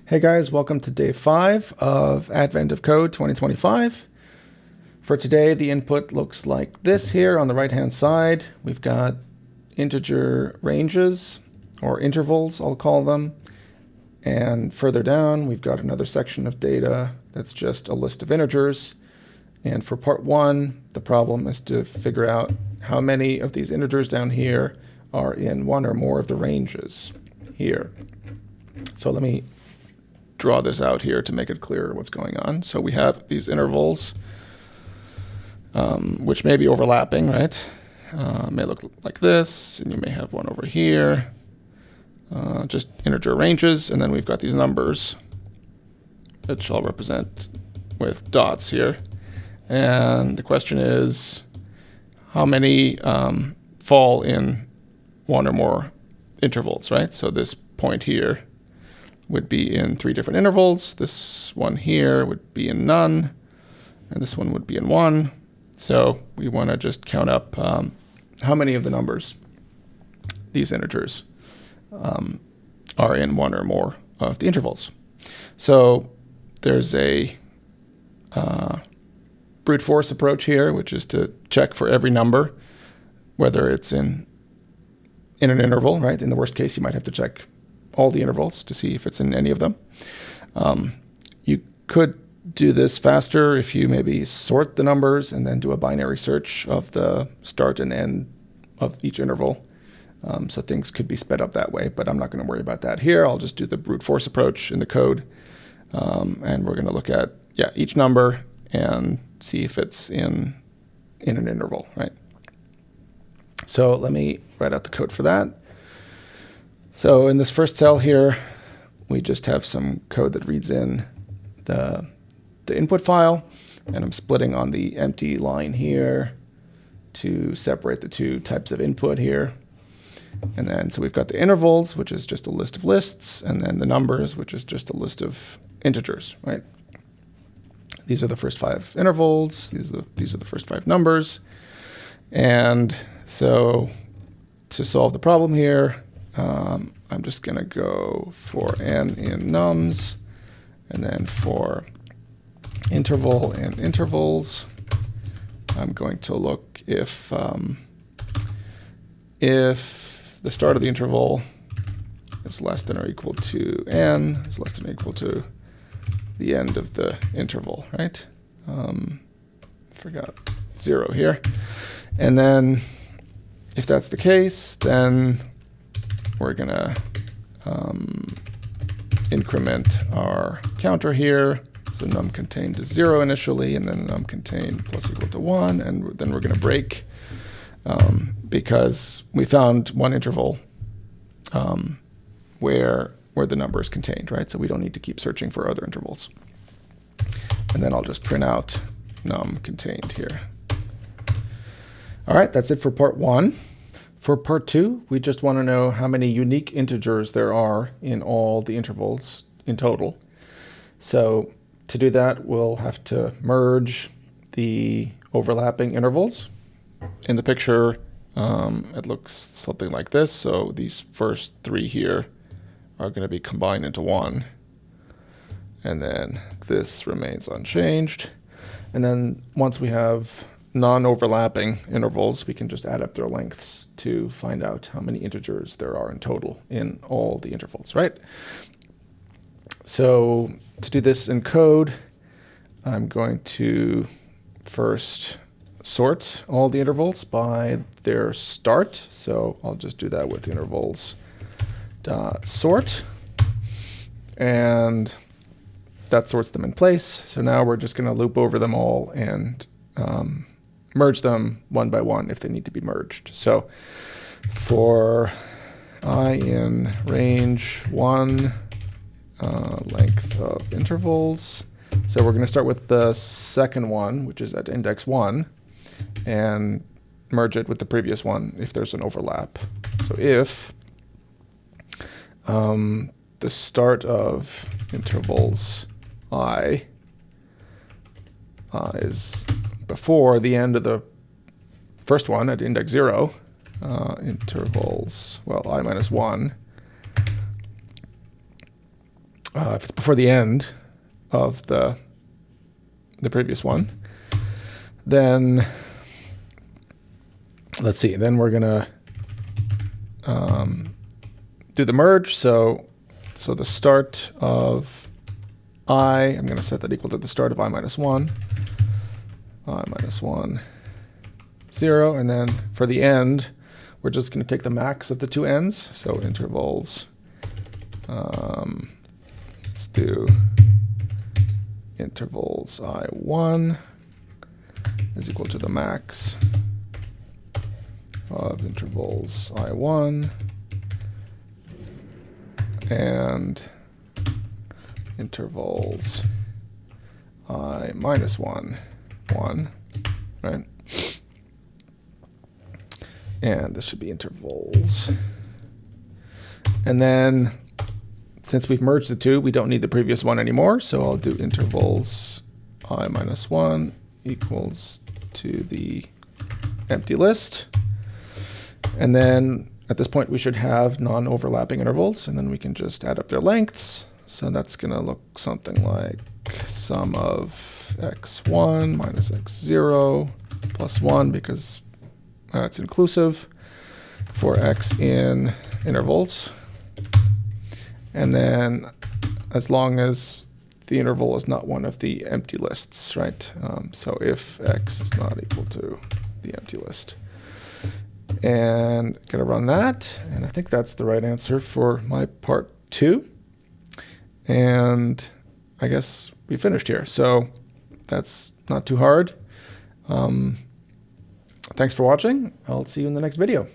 Hey guys, welcome to day 5 of Advent of Code 2025. For today, the input looks like this here on the right-hand side. We've got integer ranges, or intervals, I'll call them. And further down, we've got another section of data that's just a list of integers. And for part 1, the problem is to figure out how many of these integers down here are in one or more of the ranges here. So let me draw this out here to make it clear what's going on. So we have these intervals, which may be overlapping, right? May look like this, and you may have one over here, just integer ranges, and then we've got these numbers, which I'll represent with dots here. And the question is, how many fall in one or more intervals, right? So this point here would be in 3 different intervals. This one here would be in none, and this one would be in 1. So we want to just count up how many of the numbers, these integers, are in one or more of the intervals. So there's a brute force approach here, which is to check for every number, whether it's in an interval, right? In the worst case, you might have to check all the intervals to see if it's in any of them. You could do this faster if you maybe sort the numbers and then do a binary search of the start and end of each interval. So things could be sped up that way, but I'm not going to worry about that here. I'll just do the brute force approach in the code. And we're going to look at each number and see if it's in an interval, right? So let me write out the code for that. So in this first cell here, we just have some code that reads in the input file, and I'm splitting on the empty line here to separate the 2 types of input here. And then, so we've got the intervals, which is just a list of lists, and then the numbers, which is just a list of integers, right? These are the first 5 intervals. These are the first 5 numbers. And so to solve the problem here, I'm just going to go for n in nums, and then for interval and intervals, I'm going to look if the start of the interval is less than or equal to n, is less than or equal to the end of the interval, right? Forgot 0 here. And then if that's the case, then we're going to increment our counter here. So num contained is 0 initially, and then num contained plus equal to 1. And then we're going to break because we found one interval where the number is contained, right? So we don't need to keep searching for other intervals. And then I'll just print out num contained here. All right, that's it for part 1. For part 2, we just want to know how many unique integers there are in all the intervals in total. So to do that, we'll have to merge the overlapping intervals. In the picture, it looks something like this. So these first 3 here are going to be combined into 1. And then this remains unchanged. And then once we have non-overlapping intervals, we can just add up their lengths to find out how many integers there are in total in all the intervals, right? So to do this in code, I'm going to first sort all the intervals by their start. So I'll just do that with intervals dot sort, and that sorts them in place. So now we're just going to loop over them all and merge them one by one if they need to be merged. So for I in range 1 length of intervals, so we're going to start with the second one, which is at index 1, and merge it with the previous one if there's an overlap. So if the start of intervals I is before the end of the first one at index 0, intervals, well, I minus 1 if it's before the end of the previous one, then let's see. Then we're gonna do the merge. So the start of I, I'm going to set that equal to the start of I minus 1, 0. And then for the end, we're just going to take the max of the two ends. So intervals, let's do intervals I1 is equal to the max of intervals I1 and intervals I minus 1, right? And this should be intervals. And then since we've merged the two, we don't need the previous one anymore. So I'll do intervals I minus 1 equals to the empty list. And then at this point, we should have non-overlapping intervals, and then we can just add up their lengths. So that's going to look something like sum of x1 minus x0 plus 1, because it's inclusive for x in intervals. And then as long as the interval is not one of the empty lists, right? So if x is not equal to the empty list. And gonna run that, and I think that's the right answer for my part 2. And I guess we finished here. So that's not too hard. Thanks for watching. I'll see you in the next video.